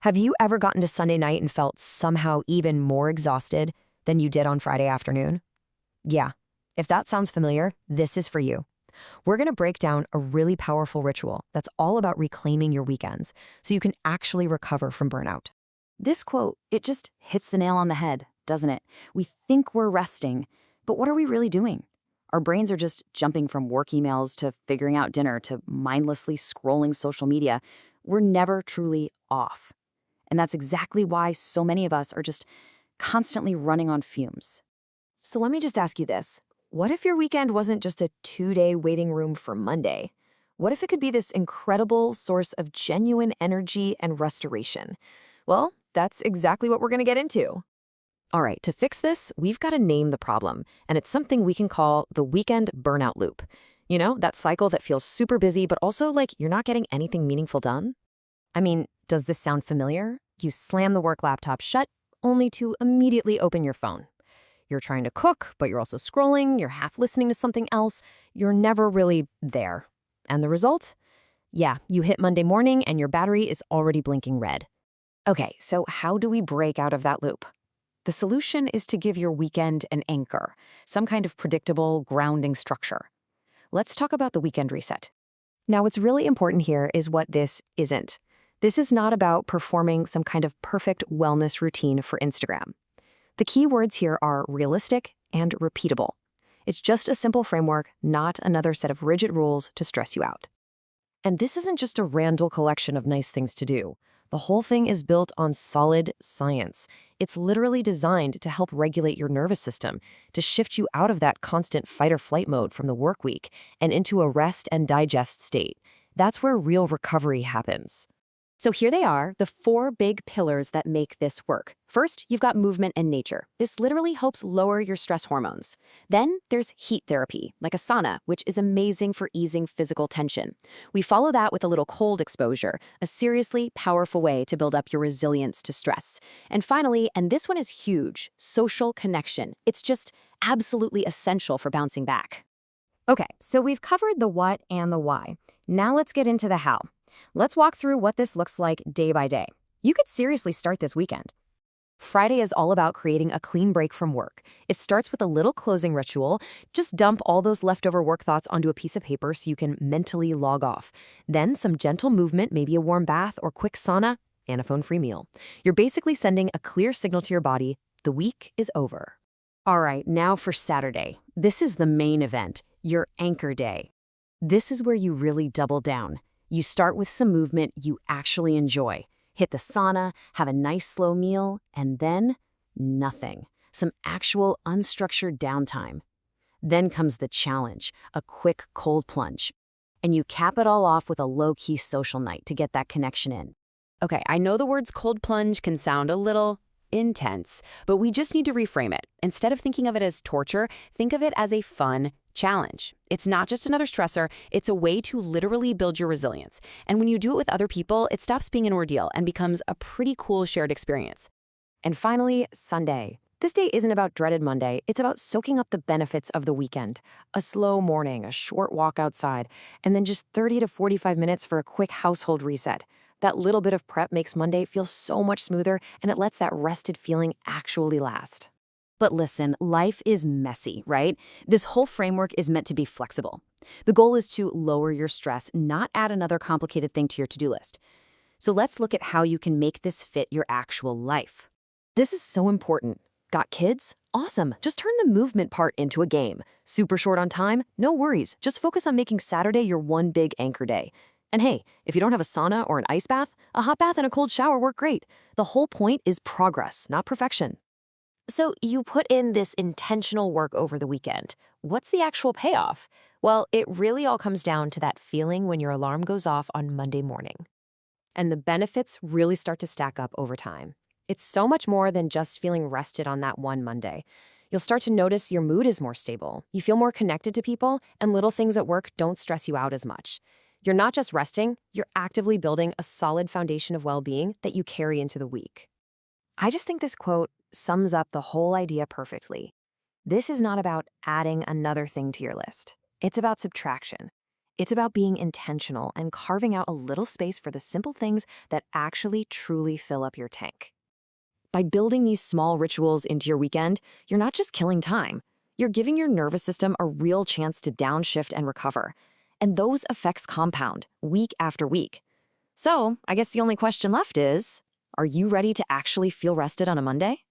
Have you ever gotten to Sunday night and felt somehow even more exhausted than you did on Friday afternoon? Yeah, if that sounds familiar, this is for you. We're going to break down a really powerful ritual that's all about reclaiming your weekends so you can actually recover from burnout. This quote, it just hits the nail on the head, doesn't it? We think we're resting, but what are we really doing? Our brains are just jumping from work emails to figuring out dinner to mindlessly scrolling social media. We're never truly off. And that's exactly why so many of us are just constantly running on fumes. So let me just ask you this. What if your weekend wasn't just a 2-day waiting room for Monday? What if it could be this incredible source of genuine energy and restoration? Well, that's exactly what we're going to get into. All right, to fix this, we've got to name the problem, and it's something we can call the weekend burnout loop. You know, that cycle that feels super busy, but also like you're not getting anything meaningful done? I mean, does this sound familiar? You slam the work laptop shut, only to immediately open your phone. You're trying to cook, but you're also scrolling, you're half listening to something else. You're never really there. And the result? Yeah, you hit Monday morning and your battery is already blinking red. Okay, so how do we break out of that loop? The solution is to give your weekend an anchor, some kind of predictable, grounding structure. Let's talk about the weekend reset. Now, what's really important here is what this isn't. This is not about performing some kind of perfect wellness routine for Instagram. The key words here are realistic and repeatable. It's just a simple framework, not another set of rigid rules to stress you out. And this isn't just a random collection of nice things to do. The whole thing is built on solid science. It's literally designed to help regulate your nervous system, to shift you out of that constant fight or flight mode from the work week and into a rest and digest state. That's where real recovery happens. So here they are, the 4 big pillars that make this work. First, you've got movement and nature. This literally helps lower your stress hormones. Then there's heat therapy, like a sauna, which is amazing for easing physical tension. We follow that with a little cold exposure, a seriously powerful way to build up your resilience to stress. And finally, and this one is huge, social connection. It's just absolutely essential for bouncing back. Okay, so we've covered the what and the why. Now let's get into the how. Let's walk through what this looks like day by day. You could seriously start this weekend. Friday is all about creating a clean break from work. It starts with a little closing ritual. Just dump all those leftover work thoughts onto a piece of paper so you can mentally log off. Then some gentle movement, maybe a warm bath or quick sauna, and a phone-free meal. You're basically sending a clear signal to your body, the week is over. All right, now for Saturday. This is the main event, your anchor day. This is where you really double down. You start with some movement you actually enjoy. Hit the sauna, have a nice slow meal, and then nothing. Some actual unstructured downtime. Then comes the challenge, a quick cold plunge. And you cap it all off with a low-key social night to get that connection in. Okay, I know the words cold plunge can sound a little intense, but we just need to reframe it. Instead of thinking of it as torture, think of it as a fun challenge. It's not just another stressor, it's a way to literally build your resilience. And when you do it with other people, it stops being an ordeal and becomes a pretty cool shared experience. And finally, Sunday. This day isn't about dreaded Monday, it's about soaking up the benefits of the weekend. A slow morning, a short walk outside, and then just 30 to 45 minutes for a quick household reset. That little bit of prep makes Monday feel so much smoother, and it lets that rested feeling actually last. But listen, life is messy, right? This whole framework is meant to be flexible. The goal is to lower your stress, not add another complicated thing to your to-do list. So let's look at how you can make this fit your actual life. This is so important. Got kids? Awesome. Just turn the movement part into a game. Super short on time? No worries. Just focus on making Saturday your one big anchor day. And hey, if you don't have a sauna or an ice bath, a hot bath and a cold shower work great. The whole point is progress, not perfection. So you put in this intentional work over the weekend. What's the actual payoff? Well, it really all comes down to that feeling when your alarm goes off on Monday morning. And the benefits really start to stack up over time. It's so much more than just feeling rested on that one Monday. You'll start to notice your mood is more stable. You feel more connected to people, and little things at work don't stress you out as much. You're not just resting, you're actively building a solid foundation of well-being that you carry into the week. I just think this quote sums up the whole idea perfectly. This is not about adding another thing to your list. It's about subtraction. It's about being intentional and carving out a little space for the simple things that actually truly fill up your tank. By building these small rituals into your weekend, you're not just killing time, you're giving your nervous system a real chance to downshift and recover. And those effects compound week after week. So, I guess the only question left is, are you ready to actually feel rested on a Monday?